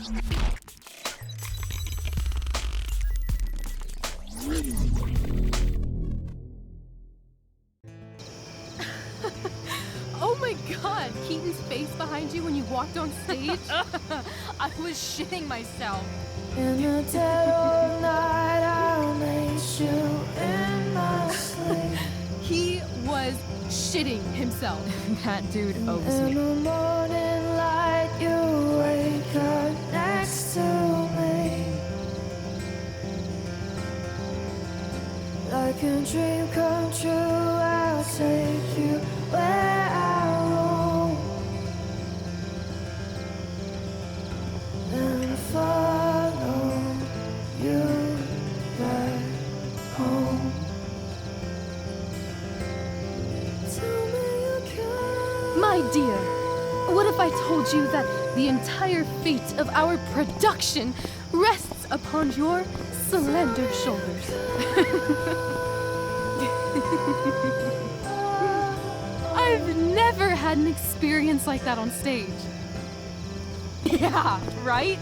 Oh my god, Keaton's face behind you when you walked on stage? I was shitting myself. In the dead of night, I'll meet you in my sleep. He was shitting himself. That dude owes In me. the morning light, you wake up next to me. Like a dream come true, I'll take you where I roam. Then follow you back home. Tell me you care. My dear, what if I told you that the entire fate of our production rests upon your slender shoulders? I've never had an experience like that on stage. Yeah, right?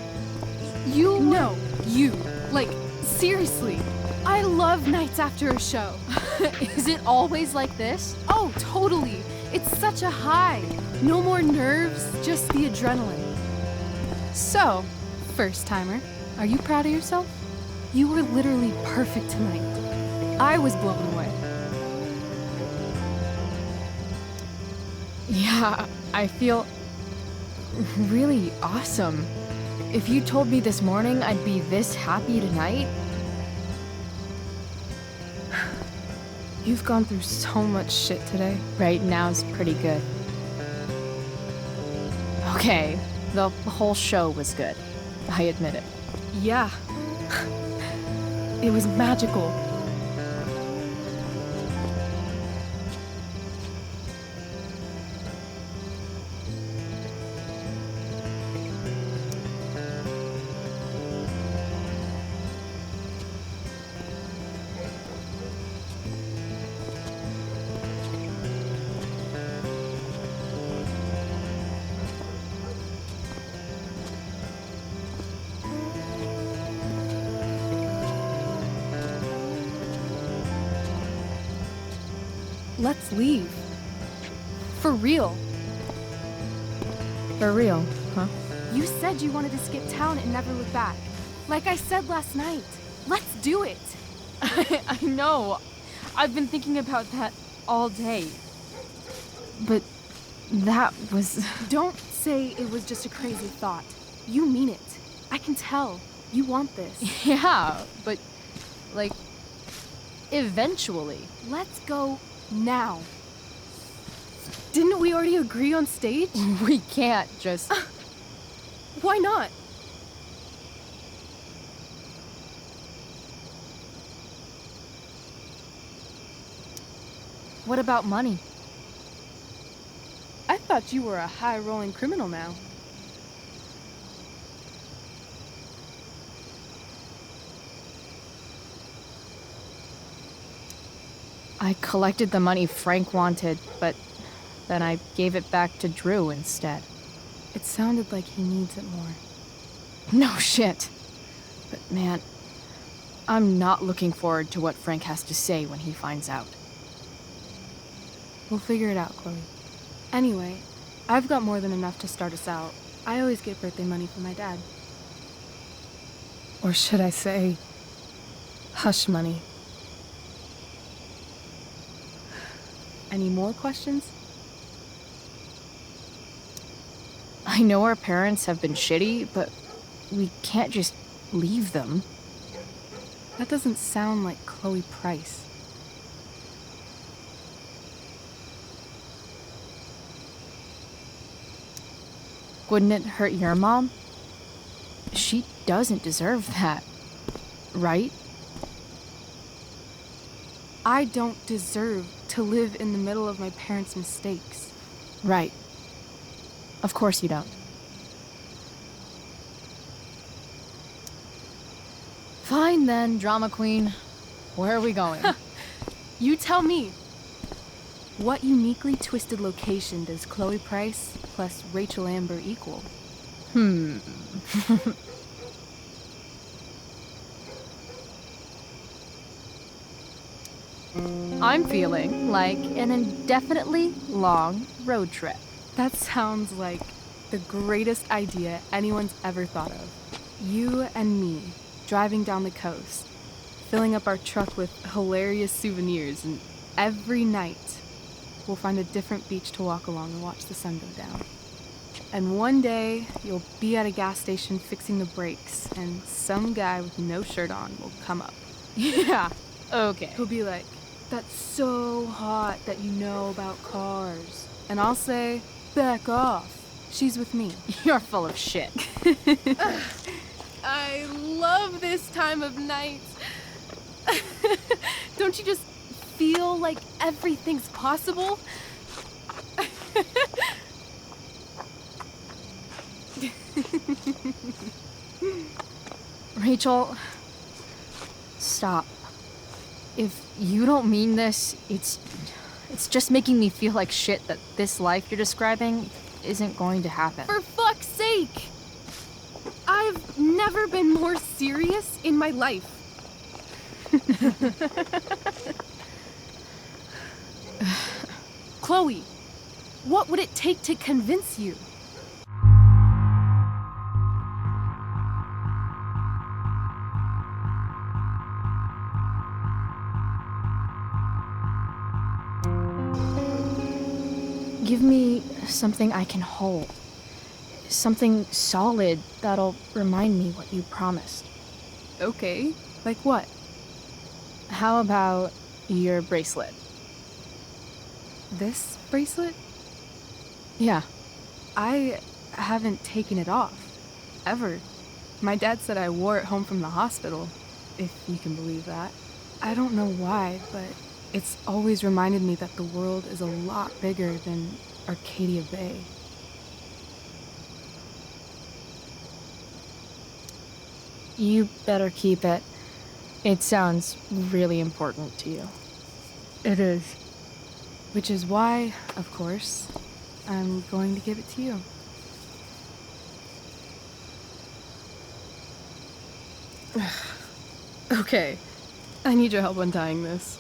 You? No, you. Like, seriously. I love nights after a show. Is it always like this? Oh, totally. It's such a high. No more nerves, just the adrenaline. So, first timer, are you proud of yourself? You were literally perfect tonight. I was blown away. Yeah, I feel really awesome. If you told me this morning I'd be this happy tonight. You've gone through so much shit today. Right now's pretty good. Okay, the whole show was good. I admit it. Yeah. It was magical. Let's leave. For real. For real, huh? You said you wanted to skip town and never look back. Like I said last night. Let's do it. I know. I've been thinking about that all day. But that was... Don't say it was just a crazy thought. You mean it. I can tell. You want this. Yeah, but... like... eventually. Let's go now. Didn't we already agree on stage? We can't just... Why not? What about money? I thought you were a high-rolling criminal now. I collected the money Frank wanted, but then I gave it back to Drew instead. It sounded like he needs it more. No shit. But man, I'm not looking forward to what Frank has to say when he finds out. We'll figure it out, Chloe. Anyway, I've got more than enough to start us out. I always get birthday money from my dad. Or should I say, hush money. Any more questions? I know our parents have been shitty, but we can't just leave them. That doesn't sound like Chloe Price. Wouldn't it hurt your mom? She doesn't deserve that, right? I don't deserve to live in the middle of my parents' mistakes. Right. Of course you don't. Fine then, drama queen. Where are we going? You tell me. What uniquely twisted location does Chloe Price plus Rachel Amber equal? I'm feeling like an indefinitely long road trip. That sounds like the greatest idea anyone's ever thought of. You and me, driving down the coast, filling up our truck with hilarious souvenirs, and every night we'll find a different beach to walk along and watch the sun go down. And one day you'll be at a gas station fixing the brakes, and some guy with no shirt on will come up. Yeah, okay. He'll be like, "That's so hot that you know about cars." And I'll say, "Back off. She's with me." You're full of shit. I love this time of night. Don't you just feel like everything's possible? Rachel, stop. If you don't mean this, it's just making me feel like shit that this life you're describing isn't going to happen. For fuck's sake! I've never been more serious in my life. Chloe, what would it take to convince you? Give me something I can hold. Something solid that'll remind me what you promised. Okay, like what? How about your bracelet? This bracelet? Yeah. I haven't taken it off. Ever. My dad said I wore it home from the hospital, if you can believe that. I don't know why, but it's always reminded me that the world is a lot bigger than Arcadia Bay. You better keep it. It sounds really important to you. It is. Which is why, of course, I'm going to give it to you. Okay, I need your help untying this.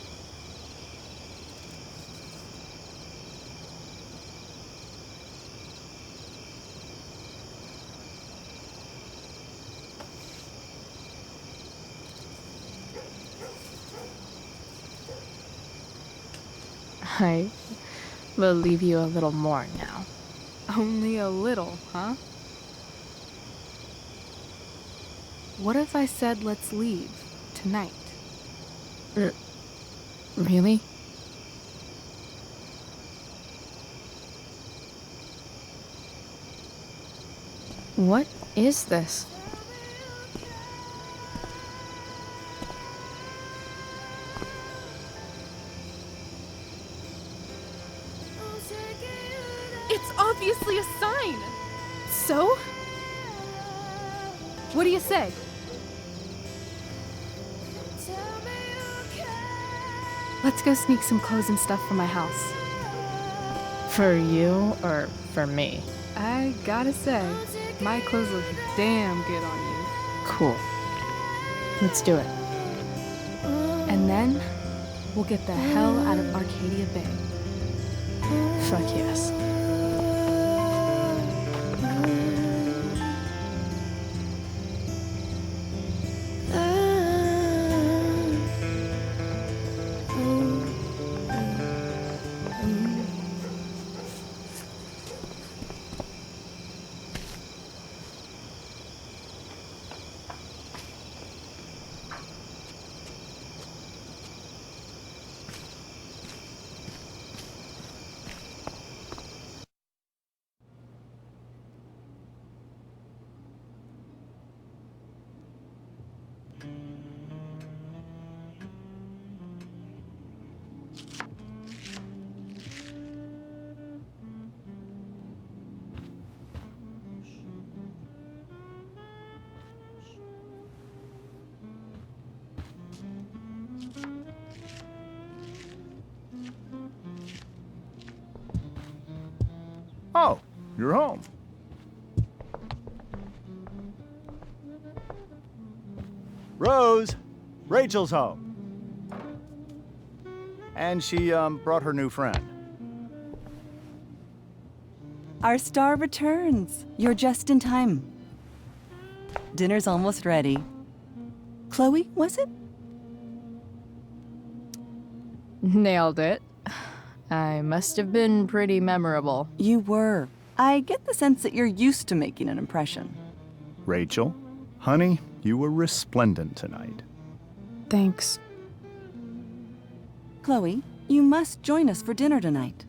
I believe you a little more now. Only a little, huh? What if I said let's leave tonight? Really? What is this? It's obviously a sign! So? What do you say? Let's go sneak some clothes and stuff from my house. For you or for me? I gotta say, my clothes look damn good on you. Cool. Let's do it. And then, we'll get the hell out of Arcadia Bay. Fuck yes. Oh, you're home. Rose, Rachel's home. And she brought her new friend. Our star returns. You're just in time. Dinner's almost ready. Chloe, was it? Nailed it. I must have been pretty memorable. You were. I get the sense that you're used to making an impression. Rachel, honey, you were resplendent tonight. Thanks. Chloe, you must join us for dinner tonight.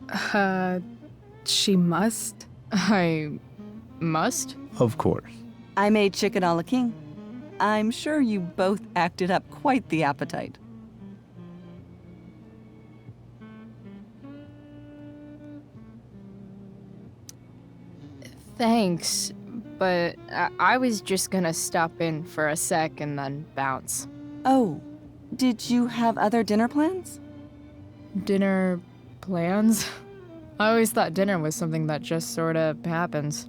She must? I must? Of course. I made chicken a la king. I'm sure you both acted up quite the appetite. Thanks, but I was just gonna stop in for a sec and then bounce. Oh, did you have other dinner plans? Dinner plans? I always thought dinner was something that just sorta happens.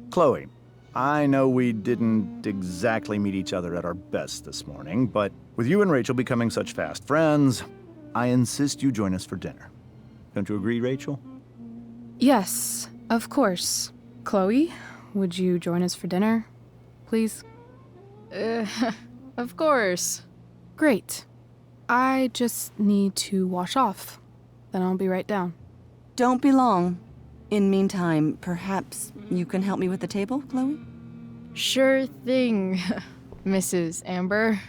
Chloe, I know we didn't exactly meet each other at our best this morning, but with you and Rachel becoming such fast friends, I insist you join us for dinner. Don't you agree, Rachel? Yes, of course. Chloe, would you join us for dinner, please? Of course. Great. I just need to wash off. Then I'll be right down. Don't be long. In meantime, perhaps you can help me with the table, Chloe? Sure thing, Mrs. Amber.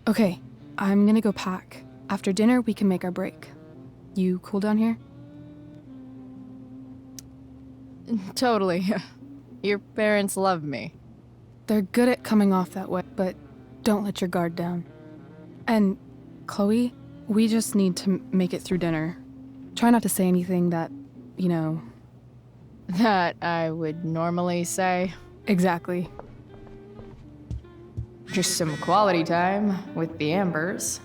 Okay, I'm gonna go pack. After dinner, we can make our break. You cool down here? Totally. Your parents love me. They're good at coming off that way, but don't let your guard down. And, Chloe, we just need to make it through dinner. Try not to say anything that, you know... That I would normally say. Exactly. Just some quality time with the Ambers.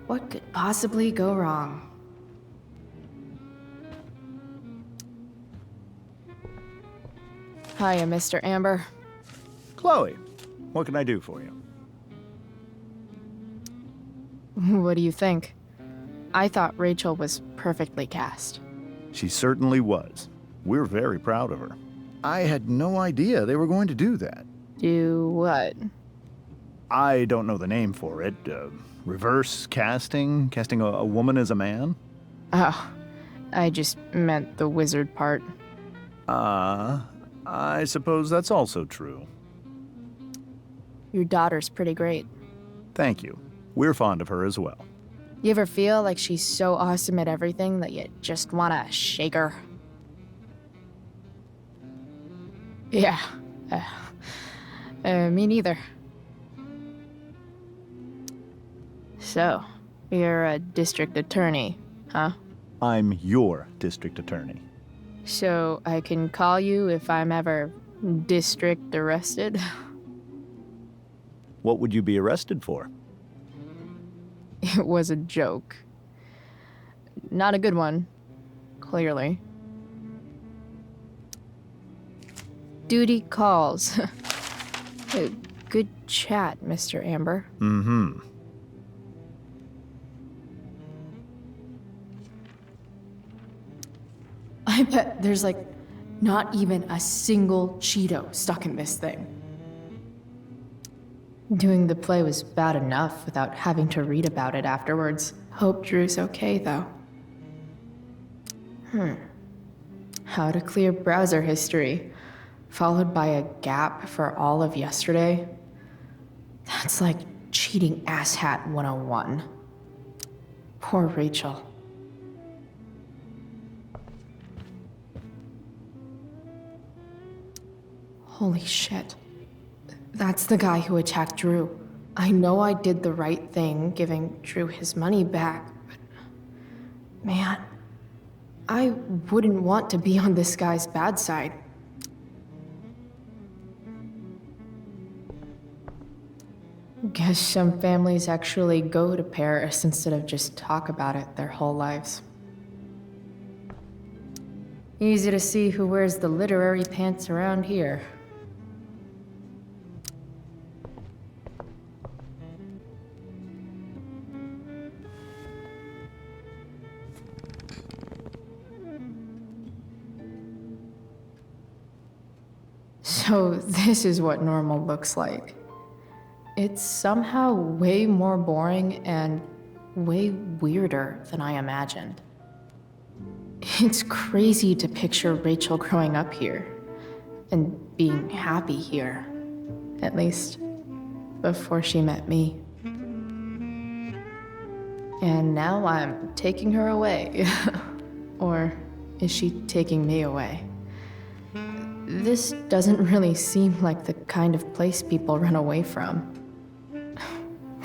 What could possibly go wrong? Hiya, Mr. Amber. Chloe, what can I do for you? What do you think? I thought Rachel was perfectly cast. She certainly was. We're very proud of her. I had no idea they were going to do that. Do what? I don't know the name for it. Reverse casting? Casting a woman as a man? Oh, I just meant the wizard part. I suppose that's also true. Your daughter's pretty great. Thank you. We're fond of her as well. You ever feel like she's so awesome at everything that you just wanna shake her? Yeah. Me neither. So, you're a district attorney, huh? I'm your district attorney. So I can call you if I'm ever district arrested? What would you be arrested for? It was a joke. Not a good one, clearly. Duty calls. Good chat, Mr. Amber. Mm-hmm. I bet there's like not even a single Cheeto stuck in this thing. Doing the play was bad enough without having to read about it afterwards. Hope Drew's okay, though. How to clear browser history, followed by a gap for all of yesterday. That's like cheating asshat 101. Poor Rachel. Holy shit. That's the guy who attacked Drew. I know I did the right thing, giving Drew his money back, but... Man, I wouldn't want to be on this guy's bad side. Guess some families actually go to Paris instead of just talk about it their whole lives. Easy to see who wears the literary pants around here. So this is what normal looks like. It's somehow way more boring and way weirder than I imagined. It's crazy to picture Rachel growing up here and being happy here, at least before she met me. And now I'm taking her away. Or is she taking me away? This doesn't really seem like the kind of place people run away from.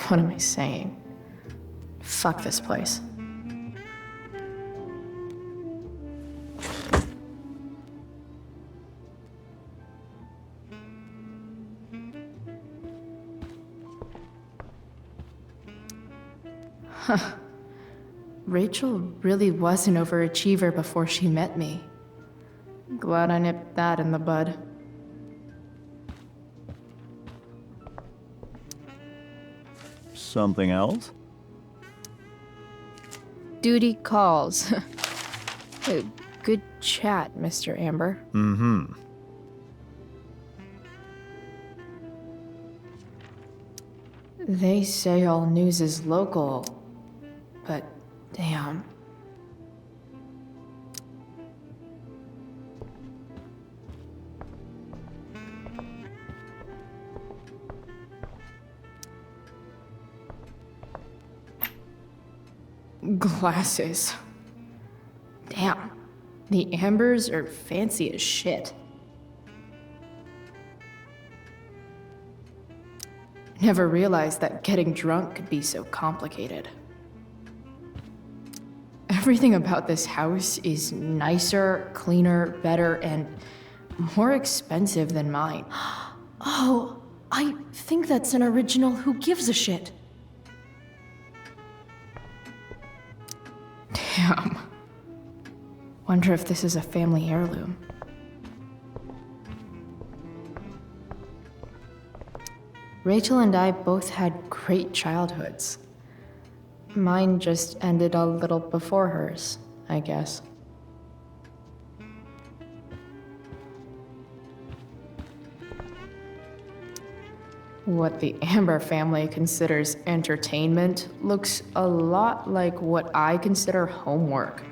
What am I saying? Fuck this place. Huh. Rachel really was an overachiever before she met me. Glad I nipped that in the bud. Something else? Duty calls. Good chat, Mr. Amber. Mm-hmm. They say all news is local, but damn. Glasses. Damn. The Ambers are fancy as shit. Never realized that getting drunk could be so complicated. Everything about this house is nicer, cleaner, better, and more expensive than mine. Oh, I think that's an original Who Gives a Shit. Damn. Wonder if this is a family heirloom. Rachel and I both had great childhoods. Mine just ended a little before hers, I guess. What the Amber family considers entertainment looks a lot like what I consider homework.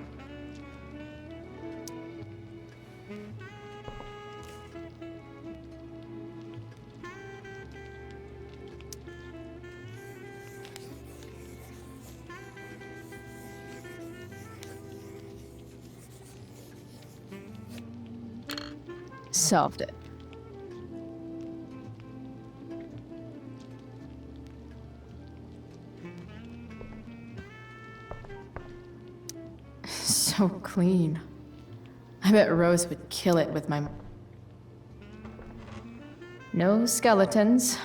Solved it. So clean. I bet Rose would kill it with my... No skeletons.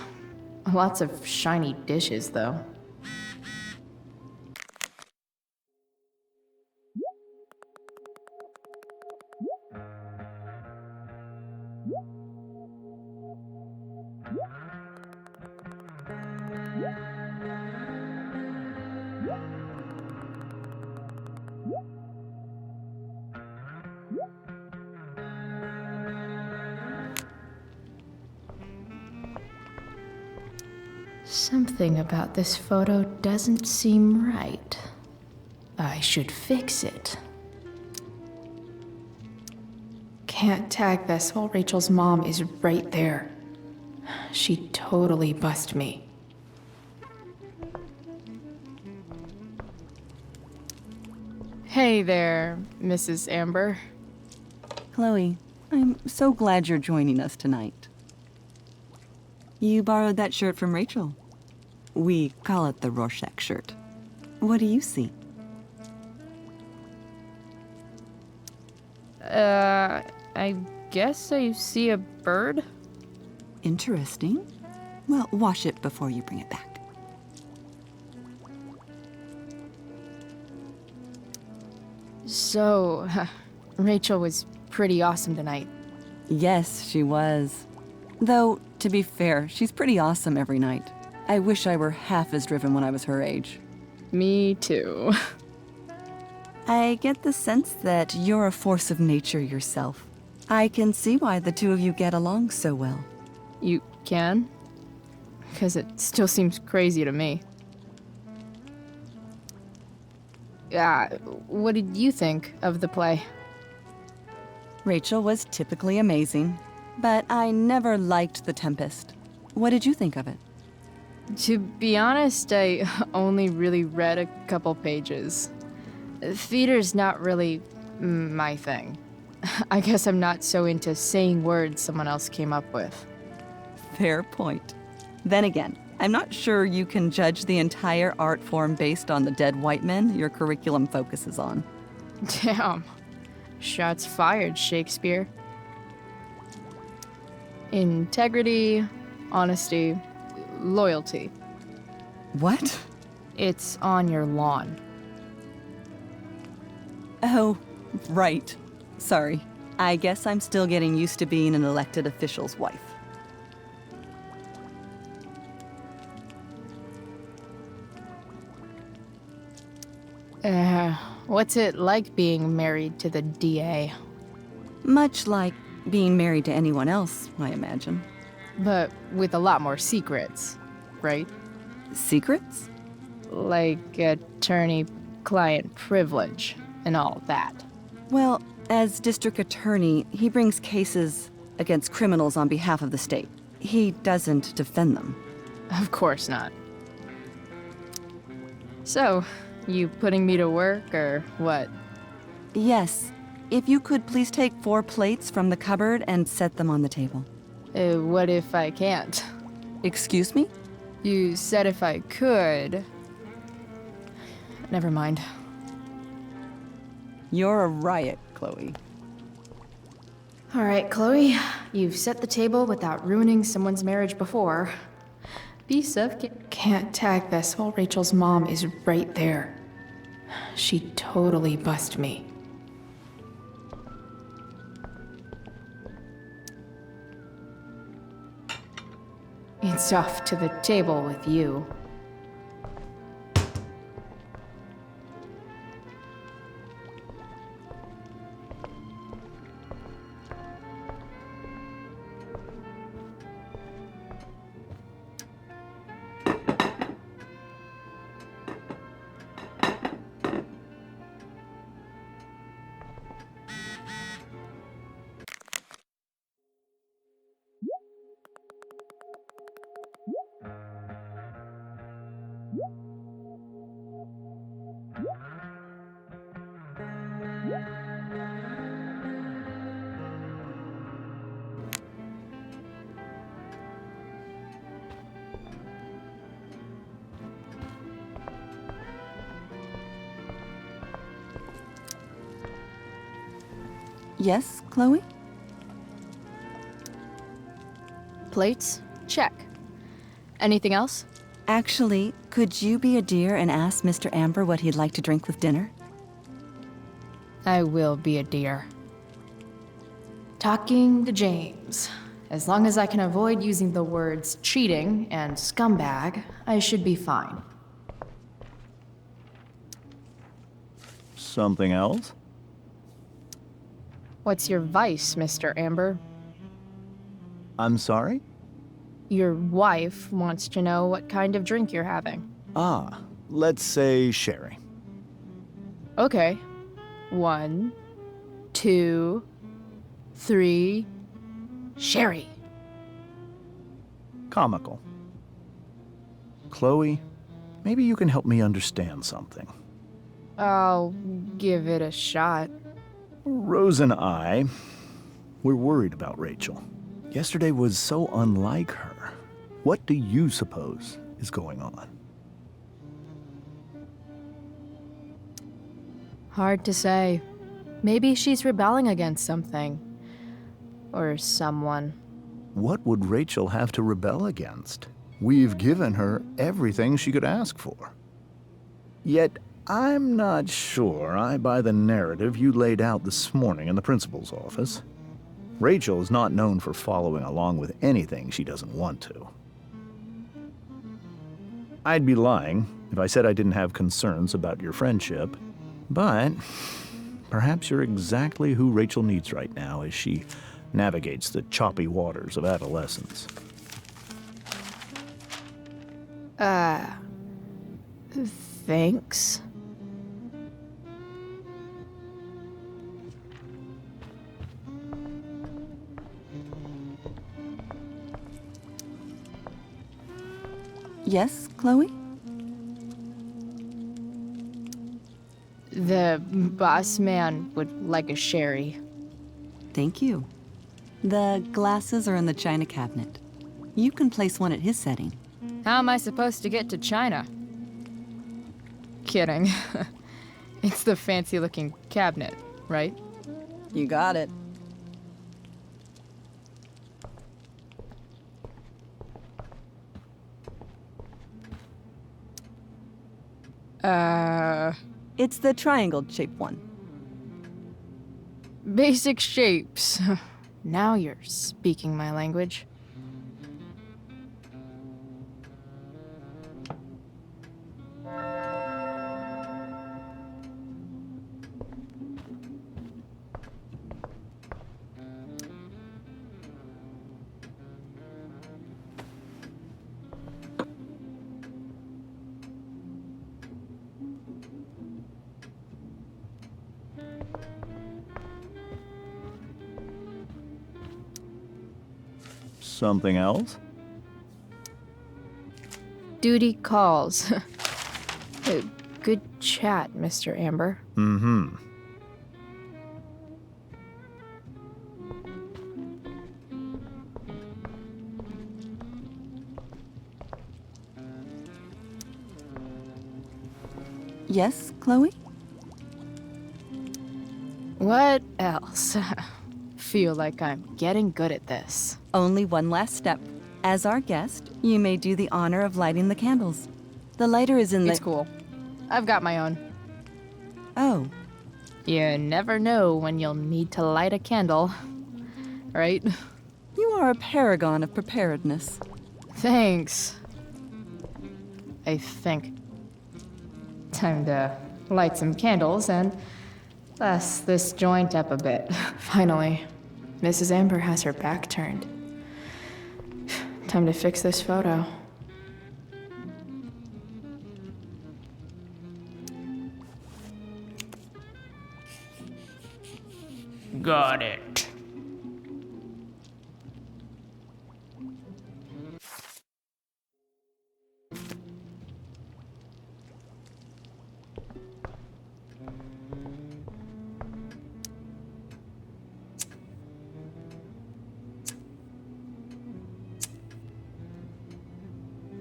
Lots of shiny dishes, though. Something about this photo doesn't seem right. I should fix it. Can't tag this while Rachel's mom is right there. She'd totally bust me. Hey there, Mrs. Amber. Chloe, I'm so glad you're joining us tonight. You borrowed that shirt from Rachel. We call it the Rorschach shirt. What do you see? I guess I see a bird? Interesting. Well, wash it before you bring it back. So, Rachel was pretty awesome tonight. Yes, she was. Though, to be fair, she's pretty awesome every night. I wish I were half as driven when I was her age. Me too. I get the sense that you're a force of nature yourself. I can see why the two of you get along so well. You can? Because it still seems crazy to me. What did you think of the play? Rachel was typically amazing, but I never liked The Tempest. What did you think of it? To be honest, I only really read a couple pages. Theater's not really my thing. I guess I'm not so into saying words someone else came up with. Fair point. Then again, I'm not sure you can judge the entire art form based on the dead white men your curriculum focuses on. Damn. Shots fired, Shakespeare. Integrity, honesty, loyalty. What? It's on your lawn. Oh, right. Sorry. I guess I'm still getting used to being an elected official's wife. What's it like being married to the DA? Much like being married to anyone else, I imagine. But with a lot more secrets, right? Secrets? Like attorney-client privilege and all that. Well, as district attorney, he brings cases against criminals on behalf of the state. He doesn't defend them. Of course not. So, you putting me to work, or what? Yes. If you could please take 4 plates from the cupboard and set them on the table. What if I can't? Excuse me? You said if I could. Never mind. You're a riot, Chloe. All right, Chloe. You've set the table without ruining someone's marriage before. Piece of can't tag this while Rachel's mom is right there. She totally bust me. It's off to the table with you. Yes, Chloe? Plates? Check. Anything else? Actually, could you be a dear and ask Mr. Amber what he'd like to drink with dinner? I will be a dear. Talking to James. As long as I can avoid using the words cheating and scumbag, I should be fine. Something else? What's your vice, Mr. Amber? I'm sorry? Your wife wants to know what kind of drink you're having. Ah, let's say sherry. Okay. 1, 2, 3. Sherry. Comical. Chloe, maybe you can help me understand something. I'll give it a shot. Rose and I, we're worried about Rachel. Yesterday was so unlike her. What do you suppose is going on? Hard to say. Maybe she's rebelling against something. Or someone. What would Rachel have to rebel against? We've given her everything she could ask for. Yet, I'm not sure I buy the narrative you laid out this morning in the principal's office. Rachel is not known for following along with anything she doesn't want to. I'd be lying if I said I didn't have concerns about your friendship, but perhaps you're exactly who Rachel needs right now as she navigates the choppy waters of adolescence. Thanks. Yes, Chloe? The boss man would like a sherry. Thank you. The glasses are in the china cabinet. You can place one at his setting. How am I supposed to get to China? Kidding. It's the fancy-looking cabinet, right? You got it. It's the triangle-shaped one. Basic shapes. Now you're speaking my language. Something else? Duty calls. Good chat, Mr. Amber. Mm-hmm. Yes, Chloe? What else? Feel like I'm getting good at this. Only one last step. As our guest, you may do the honor of lighting the candles. The lighter is in the... It's cool. I've got my own. Oh, You never know when you'll need to light a candle, right? you are a paragon of preparedness. Thanks. I think. Time to light some candles and bless this joint up a bit. Finally, Mrs. Amber has her back turned. Time to fix this photo. Got it.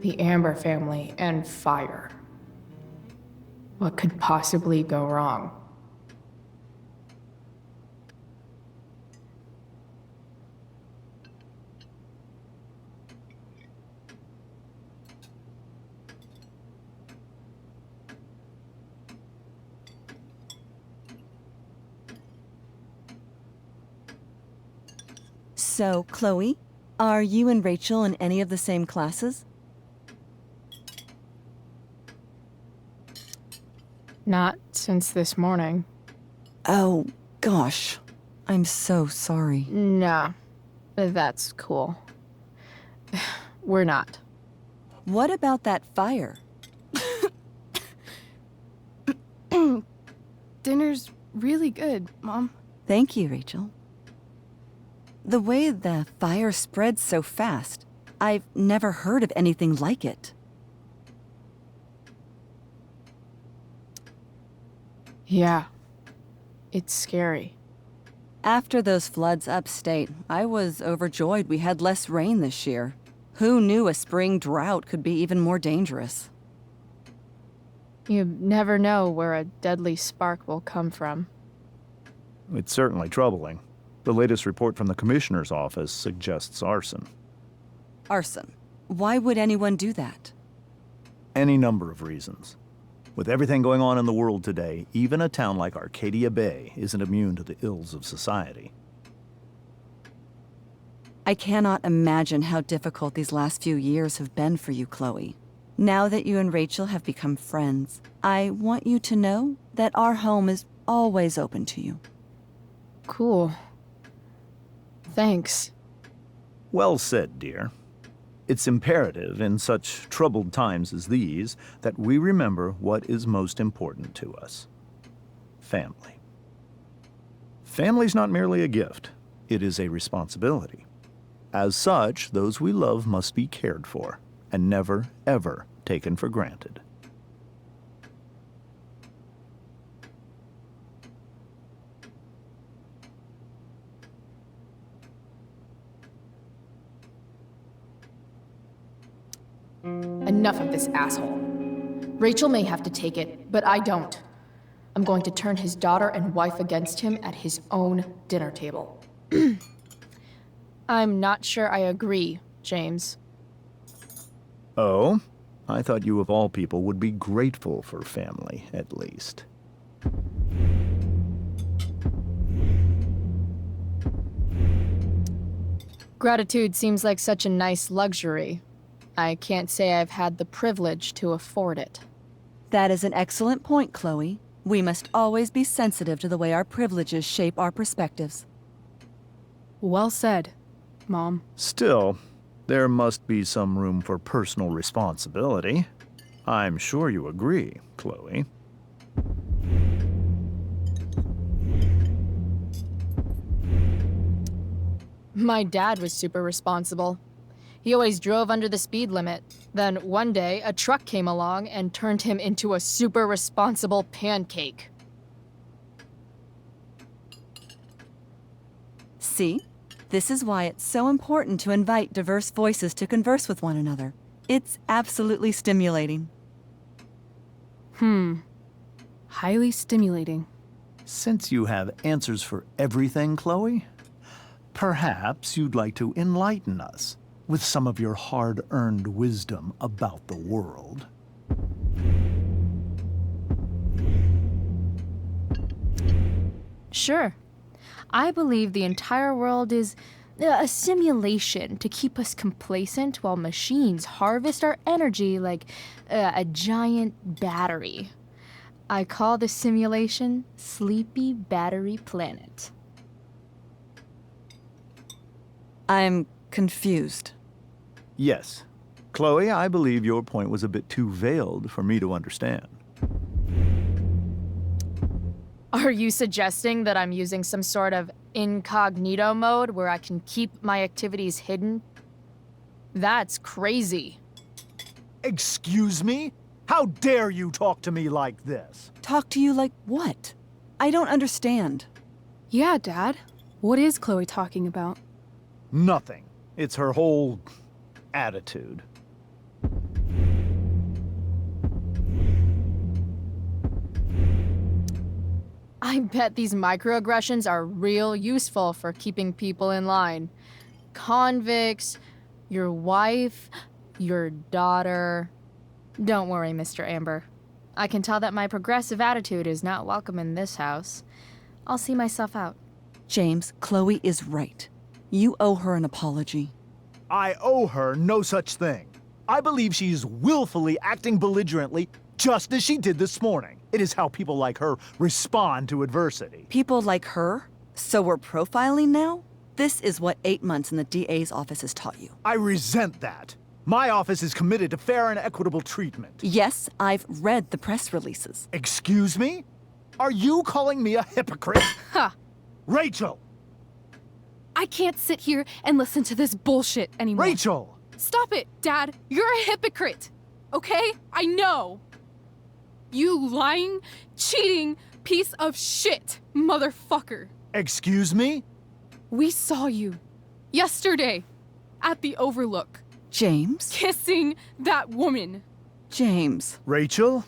The Amber family and fire. What could possibly go wrong? So, Chloe, are you and Rachel in any of the same classes? Not since this morning. Oh, gosh. I'm so sorry. Nah, that's cool. We're not. What about that fire? Dinner's really good, Mom. Thank you, Rachel. The way the fire spreads so fast, I've never heard of anything like it. Yeah, it's scary. After those floods upstate, I was overjoyed we had less rain this year. Who knew a spring drought could be even more dangerous? You never know where a deadly spark will come from. It's certainly troubling. The latest report from the commissioner's office suggests arson. Arson. Why would anyone do that? Any number of reasons. With everything going on in the world today, even a town like Arcadia Bay isn't immune to the ills of society. I cannot imagine how difficult these last few years have been for you, Chloe. Now that you and Rachel have become friends, I want you to know that our home is always open to you. Cool. Thanks. Well said, dear. It's imperative in such troubled times as these that we remember what is most important to us. Family. Family's not merely a gift, it is a responsibility. As such, those we love must be cared for and never, ever taken for granted. Enough of this asshole. Rachel may have to take it, but I don't. I'm going to turn his daughter and wife against him at his own dinner table. I'm not sure I agree, James. Oh? I thought you of all people would be grateful for family, at least. Gratitude seems like such a nice luxury. I can't say I've had the privilege to afford it. That is an excellent point, Chloe. We must always be sensitive to the way our privileges shape our perspectives. Well said, Mom. Still, there must be some room for personal responsibility. I'm sure you agree, Chloe. My dad was super responsible. He always drove under the speed limit. Then one day, a truck came along and turned him into a super responsible pancake. See? This is why it's so important to invite diverse voices to converse with one another. It's absolutely stimulating. Highly stimulating. Since you have answers for everything, Chloe, perhaps you'd like to enlighten us with some of your hard-earned wisdom about the world. Sure. I believe the entire world is a simulation to keep us complacent while machines harvest our energy like a giant battery. I call the simulation Sleepy Battery Planet. I'm confused. Yes. Chloe, I believe your point was a bit too veiled for me to understand. Are you suggesting that I'm using some sort of incognito mode where I can keep my activities hidden? That's crazy. Excuse me? How dare you talk to me like this? Talk to you like what? I don't understand. Yeah, Dad. What is Chloe talking about? Nothing. It's her whole attitude. I bet these microaggressions are real useful for keeping people in line. Convicts, your wife, your daughter. Don't worry, Mr. Amber. I can tell that my progressive attitude is not welcome in this house. I'll see myself out. James, Chloe is right. You owe her an apology. I owe her no such thing. I believe she's willfully acting belligerently just as she did this morning. It is how people like her respond to adversity. People like her? So we're profiling now? This is what 8 months in the DA's office has taught you. I resent that. My office is committed to fair and equitable treatment. Yes, I've read the press releases. Excuse me? Are you calling me a hypocrite? Ha! Rachel! I can't sit here and listen to this bullshit anymore. Rachel! Stop it, Dad. You're a hypocrite. Okay? I know. You lying, cheating piece of shit, motherfucker. Excuse me? We saw you yesterday at the Overlook James? kissing that woman. James. Rachel?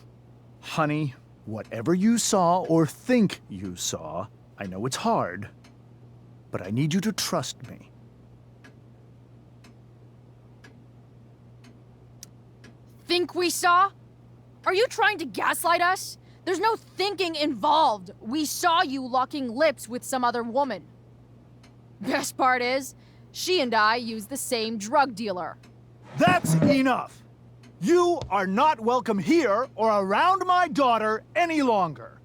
Honey, whatever you saw or think you saw, I know it's hard, but I need you to trust me. think we saw? Are you trying to gaslight us? There's no thinking involved. We saw you locking lips with some other woman. Best part is, she and I use the same drug dealer. That's enough! You are not welcome here or around my daughter any longer.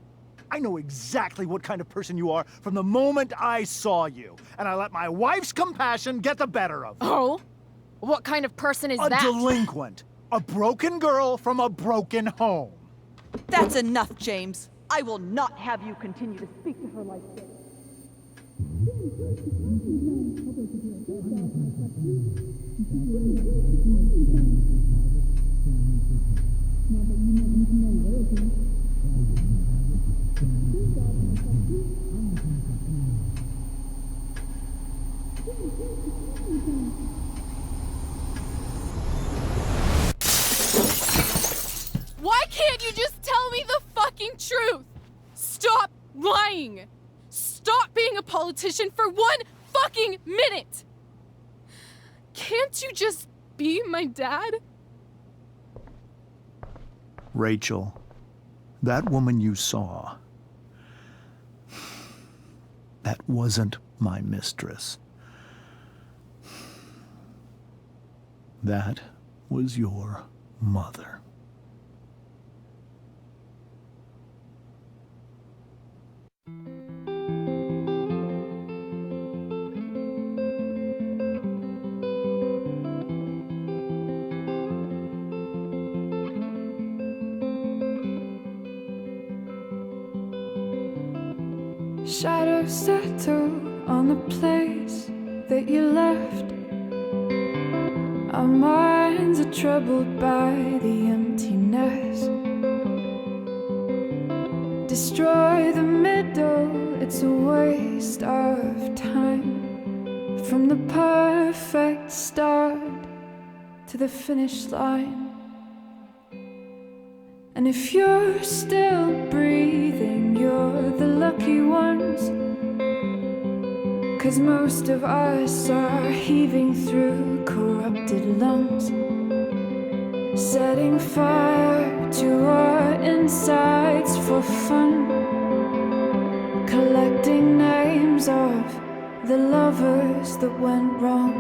I know exactly what kind of person you are from the moment I saw you, and I let my wife's compassion get the better of me. Oh? What kind of person is A that? delinquent. A broken girl from a broken home. That's enough, James. I will not have you continue to speak to her like this. Why can't you just tell me the fucking truth? Stop lying! Stop being a politician for 1 fucking minute! Can't you just be my dad? Rachel, that woman you saw, that wasn't my mistress. That was your mother. Shadows settle on the place that you left. Our minds are troubled by the emptiness. Destroy the middle, it's a waste of time. From the perfect start to the finish line. And if you're still breathing, you're the lucky ones. 'Cause most of us are heaving through corrupted lungs, setting fire to our insides for fun, collecting names of the lovers that went wrong,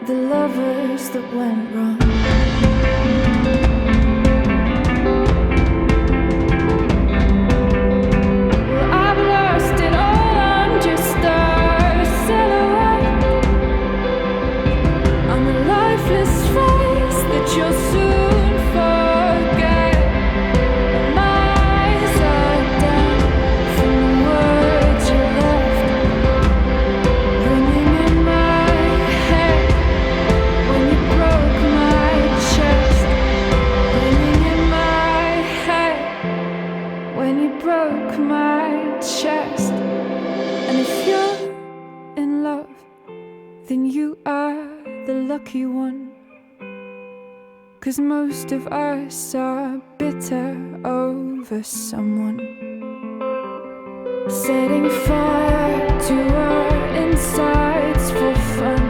the lovers that went wrong. You'll soon forget. My eyes are down from the words you left, ringing in my head when you broke my chest, ringing in my head when you broke my chest. And if you're in love, then you are the lucky one. 'Cause most of us are bitter over someone, setting fire to our insides for fun,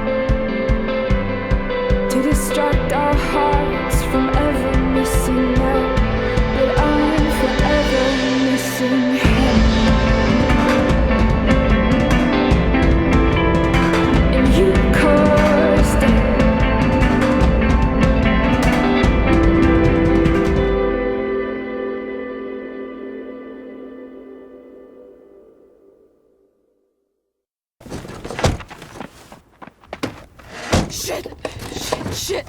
to distract our hearts from ever missing out. But I'm forever missing him. And you caused it. Shit!